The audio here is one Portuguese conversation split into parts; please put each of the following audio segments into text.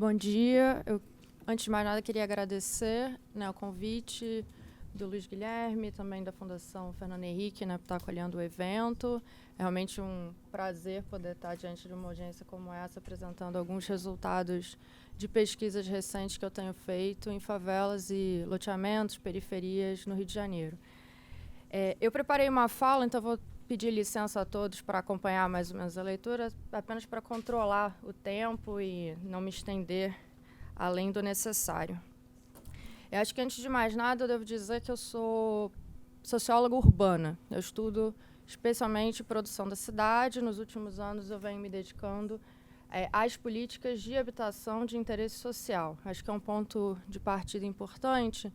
Bom dia. Antes de mais nada, queria agradecer, né, o convite do Luiz Guilherme, também da Fundação Fernando Henrique, né, por estar acolhendo o evento. É realmente um prazer poder estar diante de uma audiência como essa, apresentando alguns resultados de pesquisas recentes que eu tenho feito em favelas e loteamentos, periferias no Rio de Janeiro. Eu preparei uma fala, então vou pedir licença a todos para acompanhar mais ou menos a leitura, apenas para controlar o tempo e não me estender além do necessário. Eu acho que, antes de mais nada, eu devo dizer que eu sou socióloga urbana. Eu estudo especialmente produção da cidade. Nos últimos anos, eu venho me dedicando às políticas de habitação de interesse social. Acho que é um ponto de partida importante,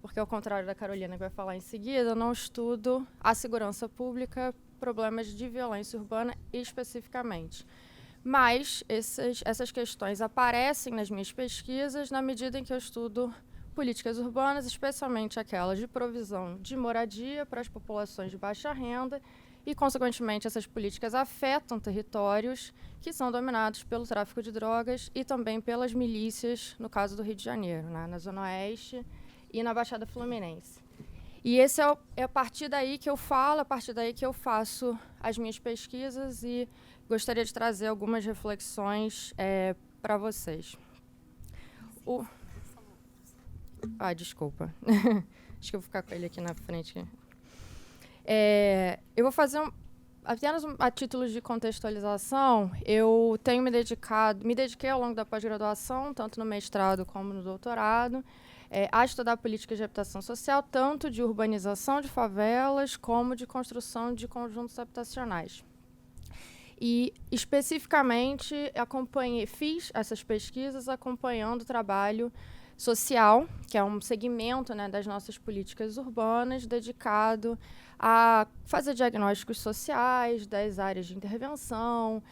porque, ao contrário da Carolina, que vai falar em seguida, eu não estudo a segurança pública, problemas de violência urbana especificamente. Mas essas questões aparecem nas minhas pesquisas na medida em que eu estudo políticas urbanas, especialmente aquelas de provisão de moradia para as populações de baixa renda e, consequentemente, essas políticas afetam territórios que são dominados pelo tráfico de drogas e também pelas milícias, no caso do Rio de Janeiro, né, na Zona Oeste e na Baixada Fluminense. E esse é a partir daí que eu falo, a partir daí que eu faço as minhas pesquisas e gostaria de trazer algumas reflexões para vocês. Desculpa. Acho que eu vou ficar com ele aqui na frente. Eu vou fazer apenas a título de contextualização. Eu tenho me dediquei ao longo da pós-graduação, tanto no mestrado como no doutorado, a estudar políticas de habitação social, tanto de urbanização de favelas como de construção de conjuntos habitacionais. E, especificamente, fiz essas pesquisas acompanhando o trabalho social, que é um segmento, né, das nossas políticas urbanas, dedicado a fazer diagnósticos sociais das áreas de intervenção,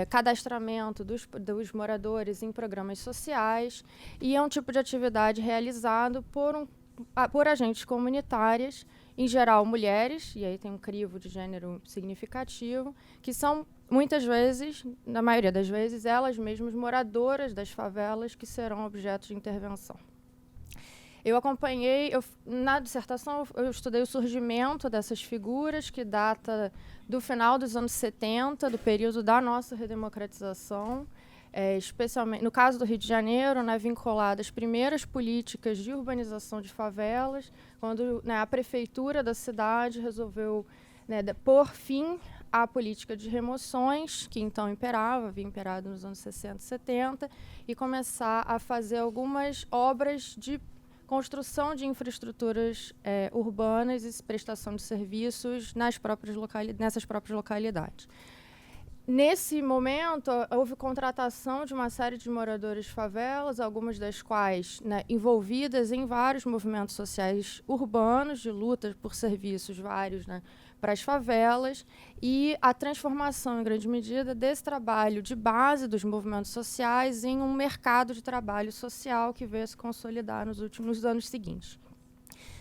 cadastramento dos moradores em programas sociais, e é um tipo de atividade realizado por agentes comunitárias, em geral mulheres, e aí tem um crivo de gênero significativo, que são, muitas vezes, na maioria das vezes, elas mesmas moradoras das favelas que serão objetos de intervenção. Na dissertação, eu estudei o surgimento dessas figuras, que data do final dos anos 70, do período da nossa redemocratização, especialmente no caso do Rio de Janeiro, né, vinculado às primeiras políticas de urbanização de favelas, quando, né, a prefeitura da cidade resolveu, né, pôr fim à política de remoções, que então havia imperado nos anos 60 e 70, e começar a fazer algumas obras de construção de infraestruturas urbanas e prestação de serviços nessas próprias localidades. Nesse momento, houve contratação de uma série de moradores de favelas, algumas das quais, né, envolvidas em vários movimentos sociais urbanos, de luta por serviços vários, né, para as favelas, e a transformação, em grande medida, desse trabalho de base dos movimentos sociais em um mercado de trabalho social que veio a se consolidar nos últimos anos seguintes.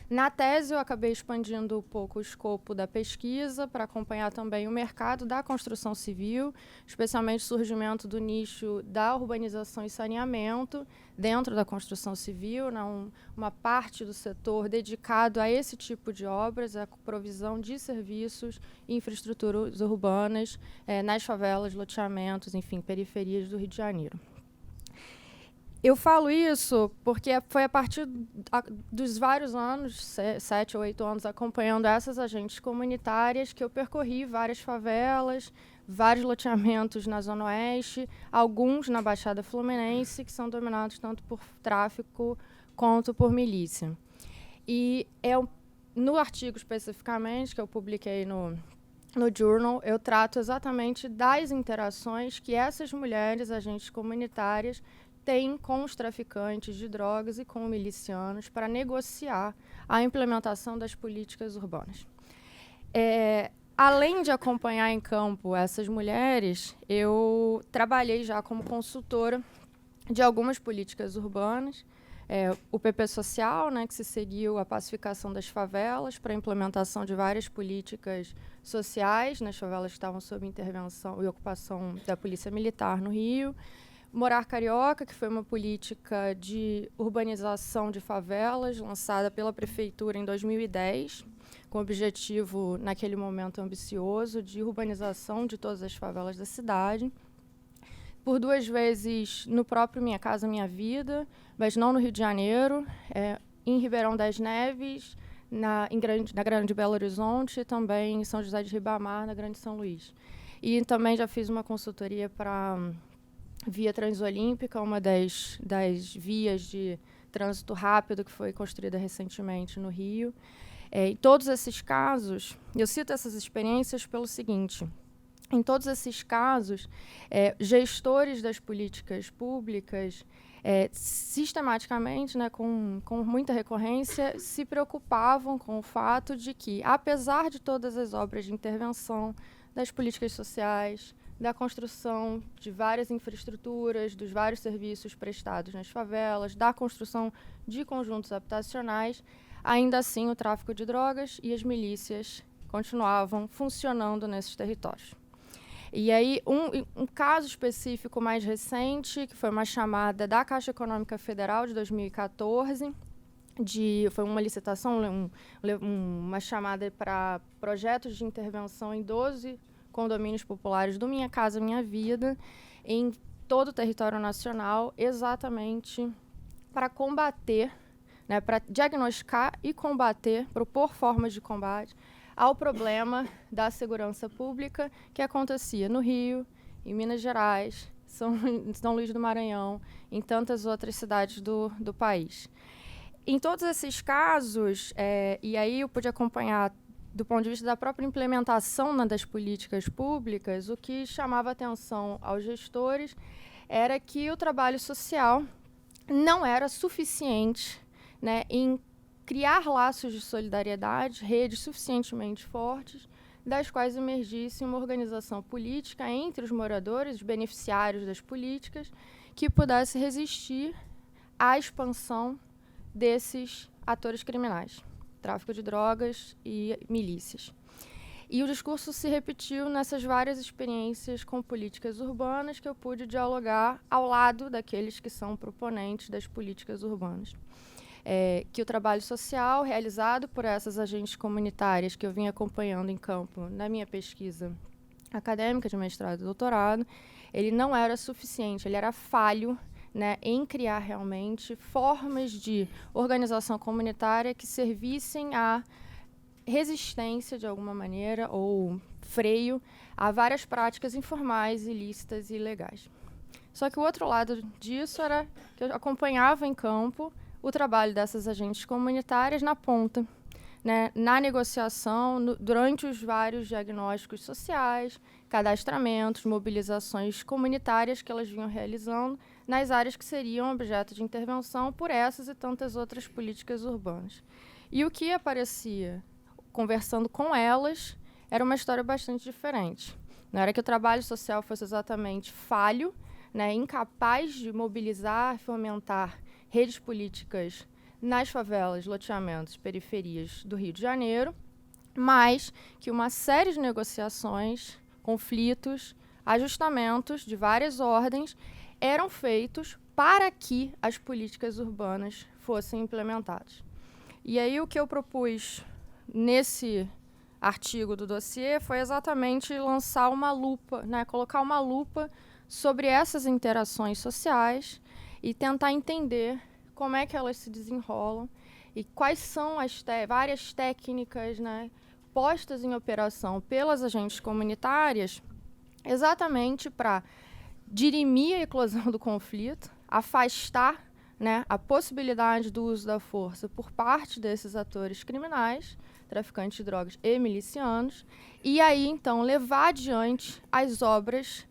Na tese, eu acabei expandindo um pouco o escopo da pesquisa para acompanhar também o mercado da construção civil, especialmente o surgimento do nicho da urbanização e saneamento dentro da construção civil, né, uma parte do setor dedicado a esse tipo de obras, a provisão de serviços e infraestruturas urbanas nas favelas, loteamentos, enfim, periferias do Rio de Janeiro. Eu falo isso porque foi a partir dos vários anos, 7 ou 8 anos, acompanhando essas agentes comunitárias, que eu percorri várias favelas, vários loteamentos na Zona Oeste, alguns na Baixada Fluminense, que são dominados tanto por tráfico quanto por milícia. E no artigo, especificamente, que eu publiquei no Journal, eu trato exatamente das interações que essas mulheres, agentes comunitárias, têm com os traficantes de drogas e com milicianos para negociar a implementação das políticas urbanas. Além de acompanhar em campo essas mulheres, eu trabalhei já como consultora de algumas políticas urbanas, o PP Social, né, que se seguiu a pacificação das favelas para a implementação de várias políticas sociais nas favelas que estavam sob intervenção e ocupação da Polícia Militar no Rio. Morar Carioca, que foi uma política de urbanização de favelas, lançada pela Prefeitura em 2010, com o objetivo, naquele momento ambicioso, de urbanização de todas as favelas da cidade. Por 2 vezes no próprio Minha Casa Minha Vida, mas não no Rio de Janeiro, em Ribeirão das Neves, na Grande Belo Horizonte e também em São José de Ribamar, na Grande São Luís. E também já fiz uma consultoria para Via Transolímpica, uma das vias de trânsito rápido que foi construída recentemente no Rio. Em todos esses casos, eu cito essas experiências pelo seguinte: em todos esses casos, gestores das políticas públicas, sistematicamente, né, com muita recorrência, se preocupavam com o fato de que, apesar de todas as obras de intervenção, das políticas sociais, da construção de várias infraestruturas, dos vários serviços prestados nas favelas, da construção de conjuntos habitacionais, ainda assim o tráfico de drogas e as milícias continuavam funcionando nesses territórios. E aí, um caso específico mais recente, que foi uma chamada da Caixa Econômica Federal de 2014, foi uma licitação, uma chamada para projetos de intervenção em 12 condomínios populares do Minha Casa Minha Vida, em todo o território nacional, exatamente para combater, né, para diagnosticar e combater, propor formas de combate ao problema da segurança pública que acontecia no Rio, em Minas Gerais, São Luís do Maranhão, em tantas outras cidades do país. Em todos esses casos, e aí eu pude acompanhar do ponto de vista da própria implementação, né, das políticas públicas, o que chamava atenção aos gestores era que o trabalho social não era suficiente, né, em criar laços de solidariedade, redes suficientemente fortes, das quais emergisse uma organização política entre os moradores, os beneficiários das políticas, que pudesse resistir à expansão desses atores criminais, tráfico de drogas e milícias. E o discurso se repetiu nessas várias experiências com políticas urbanas que eu pude dialogar ao lado daqueles que são proponentes das políticas urbanas. Que o trabalho social realizado por essas agentes comunitárias que eu vim acompanhando em campo na minha pesquisa acadêmica de mestrado e doutorado, ele não era suficiente, ele era falho, né, em criar realmente formas de organização comunitária que servissem à resistência, de alguma maneira, ou freio a várias práticas informais, ilícitas e ilegais. Só que o outro lado disso era que eu acompanhava em campo o trabalho dessas agentes comunitárias na ponta, né, na negociação, durante os vários diagnósticos sociais, cadastramentos, mobilizações comunitárias que elas vinham realizando nas áreas que seriam objeto de intervenção por essas e tantas outras políticas urbanas. E o que aparecia, conversando com elas, era uma história bastante diferente. Não era que o trabalho social fosse exatamente falho, né, incapaz de mobilizar, fomentar redes políticas nas favelas, loteamentos, periferias do Rio de Janeiro, mas que uma série de negociações, conflitos, ajustamentos de várias ordens eram feitos para que as políticas urbanas fossem implementadas. E aí o que eu propus nesse artigo do dossiê foi exatamente lançar uma lupa, né, colocar uma lupa sobre essas interações sociais e tentar entender como é que elas se desenrolam e quais são as várias técnicas, né, postas em operação pelas agentes comunitárias exatamente para dirimir a eclosão do conflito, afastar, né, a possibilidade do uso da força por parte desses atores criminais, traficantes de drogas e milicianos, e aí, então, levar adiante as obras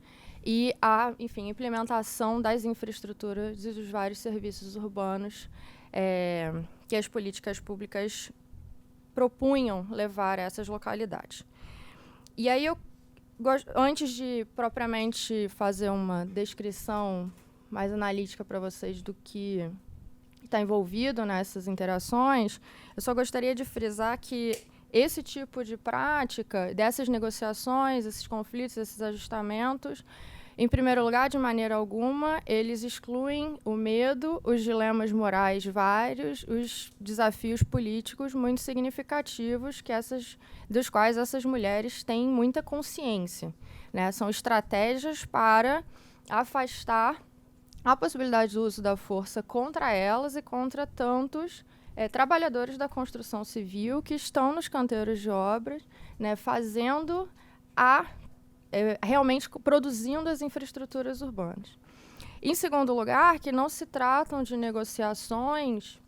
e a, enfim, implementação das infraestruturas e dos vários serviços urbanos que as políticas públicas propunham levar a essas localidades. E aí, antes de propriamente fazer uma descrição mais analítica para vocês do que está envolvido nessas interações, eu só gostaria de frisar que esse tipo de prática, dessas negociações, esses conflitos, esses ajustamentos, Em primeiro lugar, de maneira alguma, eles excluem o medo, os dilemas morais vários, os desafios políticos muito significativos dos quais essas mulheres têm muita consciência, né? São estratégias para afastar a possibilidade do uso da força contra elas e contra tantos trabalhadores da construção civil que estão nos canteiros de obras, né, fazendo realmente produzindo as infraestruturas urbanas. Em segundo lugar, que não se tratam de negociações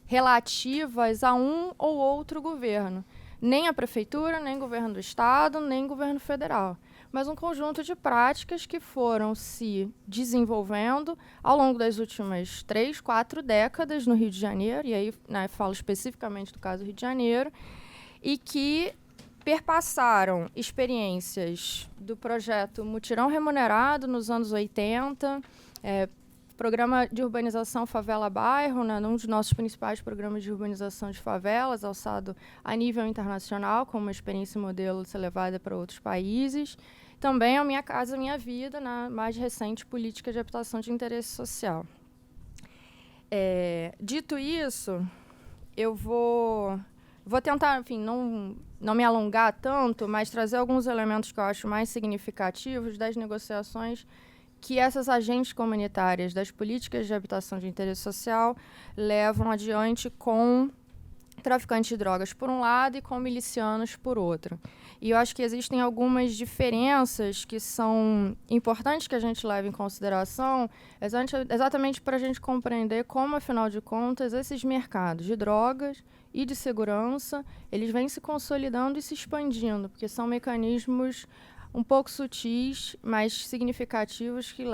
relativas a um ou outro governo, nem a prefeitura, nem governo do estado, nem governo federal, mas um conjunto de práticas que foram se desenvolvendo ao longo das últimas 3, 4 décadas no Rio de Janeiro, e aí, né, falo especificamente do caso do Rio de Janeiro, e que perpassaram experiências do projeto Mutirão Remunerado nos anos 80, programa de urbanização favela-bairro, né, um dos nossos principais programas de urbanização de favelas, alçado a nível internacional, com uma experiência modelo de ser levada para outros países. Também a Minha Casa Minha Vida, na mais recente política de habitação de interesse social. Dito isso, eu vou tentar, enfim, não me alongar tanto, mas trazer alguns elementos que eu acho mais significativos das negociações que essas agentes comunitárias das políticas de habitação de interesse social levam adiante com traficantes de drogas por um lado e com milicianos por outro. E eu acho que existem algumas diferenças que são importantes que a gente leve em consideração, exatamente para a gente compreender como, afinal de contas, esses mercados de drogas e de segurança, eles vêm se consolidando e se expandindo, porque são mecanismos um pouco sutis, mas significativos que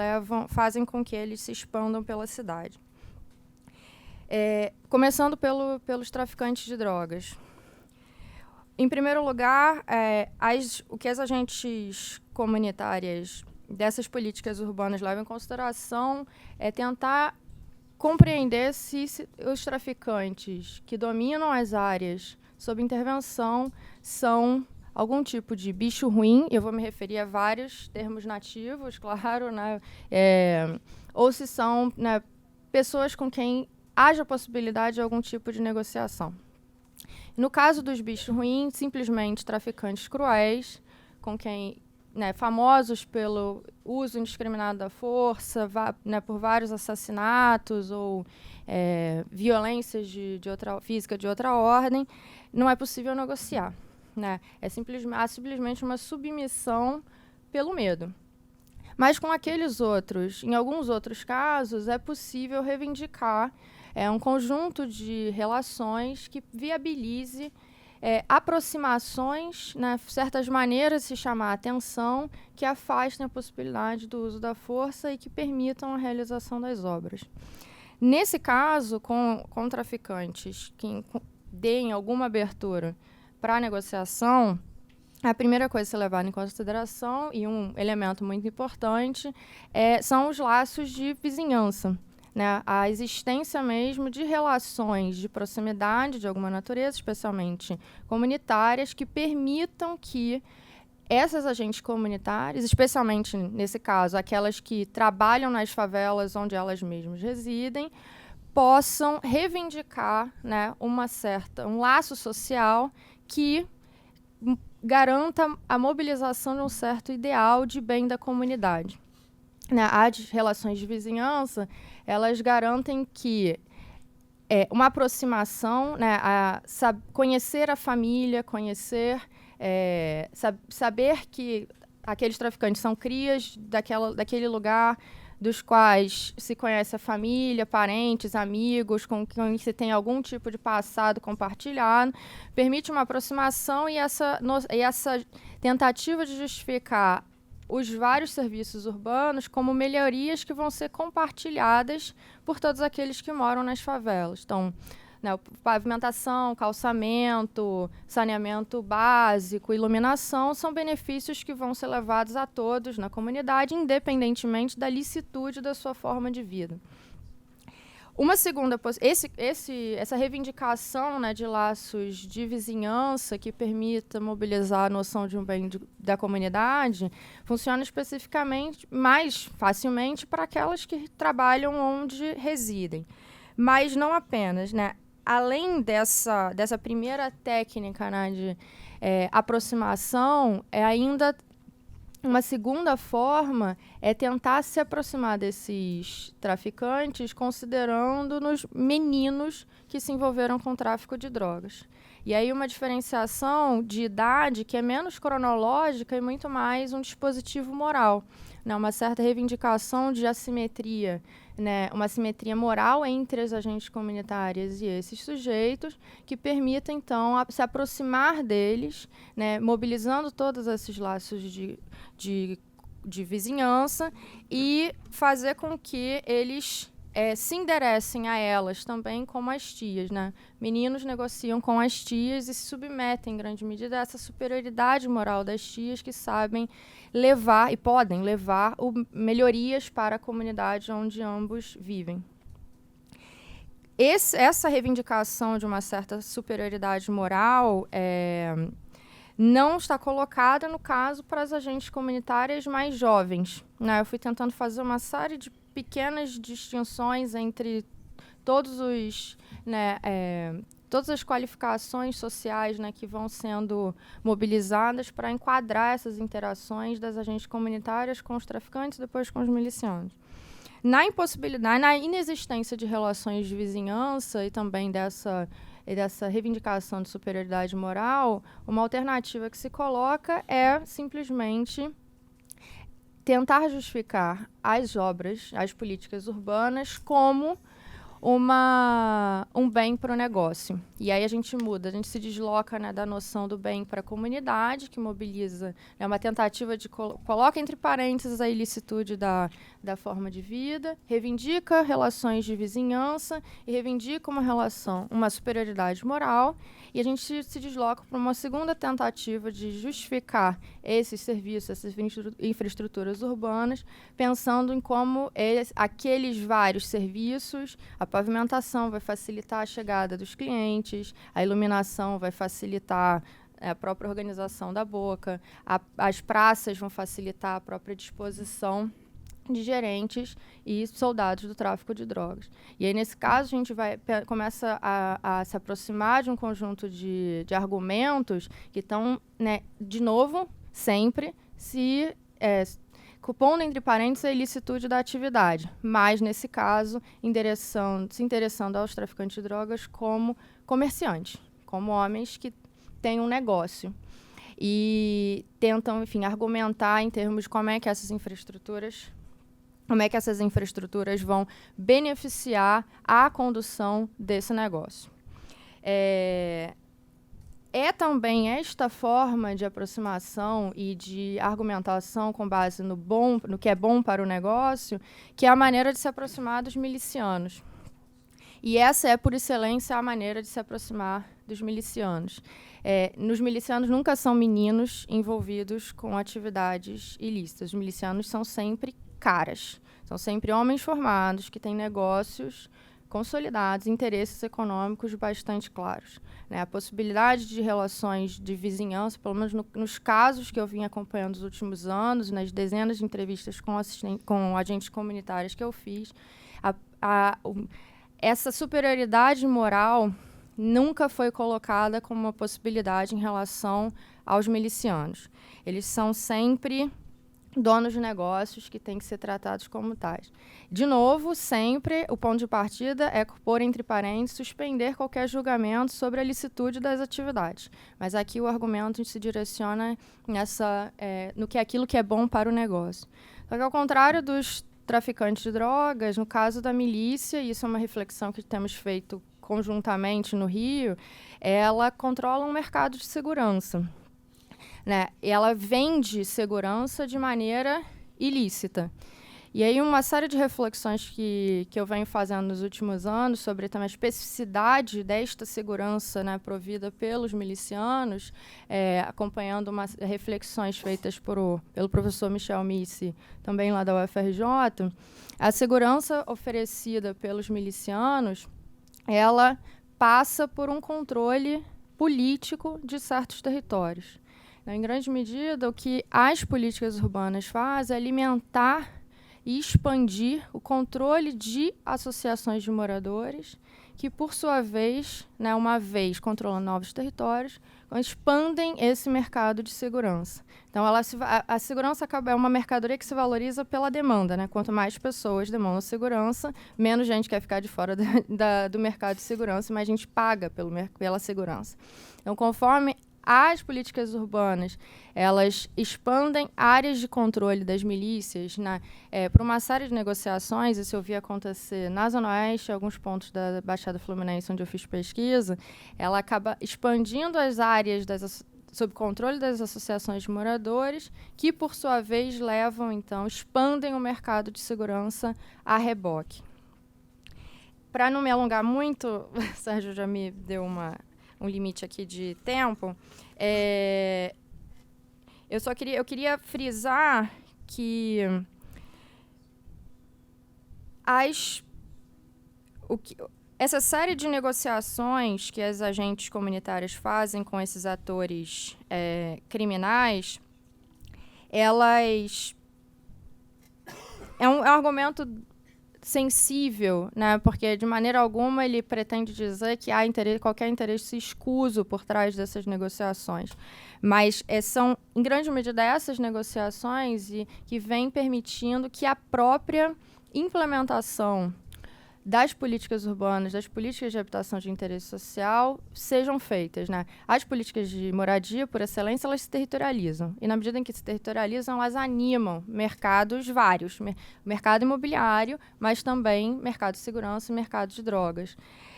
fazem com que eles se expandam pela cidade. Começando pelos traficantes de drogas. Em primeiro lugar, o que as agentes comunitárias dessas políticas urbanas levam em consideração é tentar compreender se os traficantes que dominam as áreas sob intervenção são algum tipo de bicho ruim, eu vou me referir a vários termos nativos, claro, né? Ou se são, né, pessoas com quem haja possibilidade de algum tipo de negociação. No caso dos bichos ruins, simplesmente traficantes cruéis, com quem, né, famosos pelo uso indiscriminado da força, né, por vários assassinatos ou violências física de outra ordem, não é possível negociar. Né? Há simplesmente uma submissão pelo medo. Mas com aqueles outros, em alguns outros casos, é possível reivindicar um conjunto de relações que viabilize aproximações, né, certas maneiras de se chamar a atenção, que afastem a possibilidade do uso da força e que permitam a realização das obras. Nesse caso, com traficantes que deem alguma abertura para a negociação, a primeira coisa a ser levada em consideração, e um elemento muito importante, são os laços de vizinhança, né? A existência mesmo de relações de proximidade de alguma natureza, especialmente comunitárias, que permitam que essas agentes comunitárias, especialmente nesse caso, aquelas que trabalham nas favelas onde elas mesmas residem, possam reivindicar, né, um laço social que garanta a mobilização de um certo ideal de bem da comunidade. Né, as relações de vizinhança, elas garantem que uma aproximação, né, conhecer a família, saber que aqueles traficantes são crias daquele lugar, dos quais se conhece a família, parentes, amigos, com quem se tem algum tipo de passado compartilhado, permite uma aproximação e essa tentativa de justificar os vários serviços urbanos como melhorias que vão ser compartilhadas por todos aqueles que moram nas favelas. Então, né, pavimentação, calçamento, saneamento básico, iluminação, são benefícios que vão ser levados a todos na comunidade, independentemente da licitude da sua forma de vida. Essa reivindicação, né, de laços de vizinhança que permita mobilizar a noção de um bem da comunidade funciona especificamente mais facilmente para aquelas que trabalham onde residem. Mas não apenas, né? Além dessa primeira técnica, né, de aproximação, ainda uma segunda forma é tentar se aproximar desses traficantes considerando-nos meninos que se envolveram com o tráfico de drogas. E aí uma diferenciação de idade que é menos cronológica e muito mais um dispositivo moral, né? Uma certa reivindicação de assimetria, né? Uma assimetria moral entre as agentes comunitárias e esses sujeitos que permita, então, se aproximar deles, né? Mobilizando todos esses laços de vizinhança e fazer com que eles se enderecem a elas também como as tias, né? Meninos negociam com as tias e se submetem, em grande medida, a essa superioridade moral das tias que sabem levar e podem levar melhorias para a comunidade onde ambos vivem. Essa reivindicação de uma certa superioridade moral não está colocada, no caso, para as agentes comunitárias mais jovens, né? Eu fui tentando fazer uma série de pequenas distinções entre todos os, né, todas as qualificações sociais, né, que vão sendo mobilizadas para enquadrar essas interações das agentes comunitárias com os traficantes e depois com os milicianos. Na impossibilidade, na inexistência de relações de vizinhança e também dessa reivindicação de superioridade moral, uma alternativa que se coloca é simplesmente tentar justificar as obras, as políticas urbanas, como um bem para o negócio. E aí a gente muda, a gente se desloca, né, da noção do bem para a comunidade, que mobiliza, é uma tentativa de coloca entre parênteses a ilicitude da forma de vida, reivindica relações de vizinhança e reivindica uma superioridade moral, e a gente se desloca para uma segunda tentativa de justificar esses serviços, essas infraestruturas urbanas, pensando em como aqueles vários serviços, a pavimentação vai facilitar a chegada dos clientes, a iluminação vai facilitar a própria organização da boca, as praças vão facilitar a própria disposição de gerentes e soldados do tráfico de drogas. E aí, nesse caso, a gente começa a se aproximar de um conjunto de argumentos que estão, né, de novo, sempre pondo entre parênteses a ilicitude da atividade, mas, nesse caso, se interessando aos traficantes de drogas como comerciantes, como homens que têm um negócio. E tentam, enfim, argumentar em termos de como é que essas infraestruturas vão beneficiar a condução desse negócio. É também esta forma de aproximação e de argumentação com base no que é bom para o negócio, que é a maneira de se aproximar dos milicianos. E essa é, por excelência, a maneira de se aproximar dos milicianos. Os milicianos nunca são meninos envolvidos com atividades ilícitas. Os milicianos são sempre caras. São sempre homens formados que têm negócios consolidados, interesses econômicos bastante claros, né? A possibilidade de relações de vizinhança, pelo menos nos casos que eu vim acompanhando nos últimos anos, nas dezenas de entrevistas com agentes comunitários que eu fiz, essa superioridade moral nunca foi colocada como uma possibilidade em relação aos milicianos. Eles são sempre donos de negócios que têm que ser tratados como tais. De novo, sempre o ponto de partida é pôr entre parênteses, suspender qualquer julgamento sobre a licitude das atividades. Mas aqui o argumento se direciona no que é aquilo que é bom para o negócio. Só que, ao contrário dos traficantes de drogas, no caso da milícia, e isso é uma reflexão que temos feito conjuntamente no Rio, ela controla um mercado de segurança, né? Ela vende segurança de maneira ilícita. E aí uma série de reflexões que eu venho fazendo nos últimos anos sobre também a especificidade desta segurança, né, provida pelos milicianos, acompanhando reflexões feitas pelo professor Michel Missi, também lá da UFRJ, a segurança oferecida pelos milicianos, ela passa por um controle político de certos territórios. Em grande medida, o que as políticas urbanas fazem é alimentar e expandir o controle de associações de moradores que, por sua vez, né, uma vez controlando novos territórios, expandem esse mercado de segurança. Então, a segurança é uma mercadoria que se valoriza pela demanda, né? Quanto mais pessoas demandam segurança, menos gente quer ficar de fora do mercado de segurança, mais gente paga pela segurança. Então, conforme as políticas urbanas, elas expandem áreas de controle das milícias, né, por uma série de negociações. Isso eu vi acontecer na Zona Oeste, em alguns pontos da Baixada Fluminense, onde eu fiz pesquisa. Ela acaba expandindo as áreas sob controle das associações de moradores, que, por sua vez, expandem o mercado de segurança a reboque. Para não me alongar muito, o Sérgio já me deu um limite aqui de tempo, eu queria frisar que essa série de negociações que as agentes comunitárias fazem com esses atores criminais, elas é um argumento sensível, né? Porque de maneira alguma ele pretende dizer que há qualquer interesse escuso por trás dessas negociações, mas são em grande medida essas negociações que vêm permitindo que a própria implementação das políticas urbanas, das políticas de habitação de interesse social sejam feitas, né? As políticas de moradia, por excelência, elas se territorializam. E na medida em que se territorializam, elas animam mercados vários. Mercado imobiliário, mas também mercado de segurança e mercado de drogas.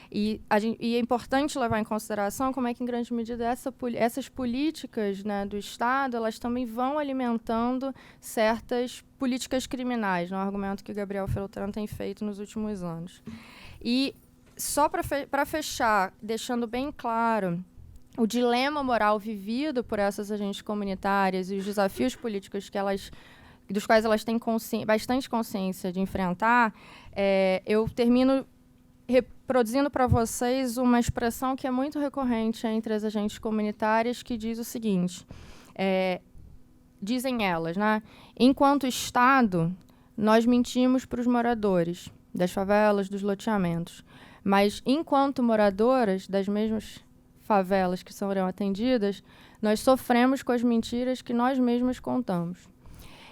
E é importante levar em consideração como é que, em grande medida, essas políticas, né, do Estado, elas também vão alimentando certas políticas criminais, um argumento que o Gabriel Feltrano tem feito nos últimos anos. E só para fechar, deixando bem claro o dilema moral vivido por essas agentes comunitárias e os desafios políticos dos quais elas têm bastante consciência de enfrentar, eu termino reproduzindo para vocês uma expressão que é muito recorrente entre as agentes comunitárias, que diz o seguinte, dizem elas, né? Enquanto Estado, nós mentimos para os moradores das favelas, dos loteamentos, mas enquanto moradoras das mesmas favelas que serão atendidas, nós sofremos com as mentiras que nós mesmas contamos.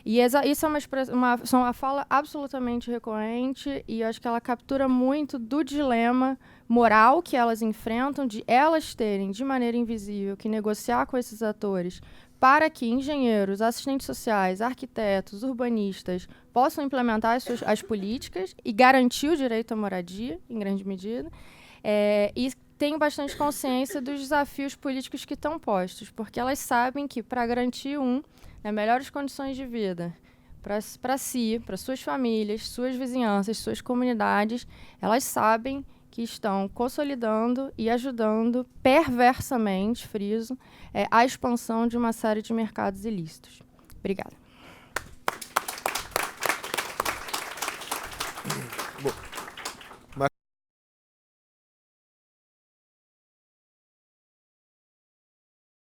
E isso é uma fala absolutamente recorrente, e eu acho que ela captura muito do dilema moral que elas enfrentam, de elas terem, de maneira invisível, que negociar com esses atores para que engenheiros, assistentes sociais, arquitetos, urbanistas possam implementar as políticas e garantir o direito à moradia, em grande medida, e tenho bastante consciência dos desafios políticos que estão postos, porque elas sabem que, para garantir melhores condições de vida para si, para suas famílias, suas vizinhanças, suas comunidades, elas sabem que estão consolidando e ajudando perversamente, friso, a expansão de uma série de mercados ilícitos. Obrigada.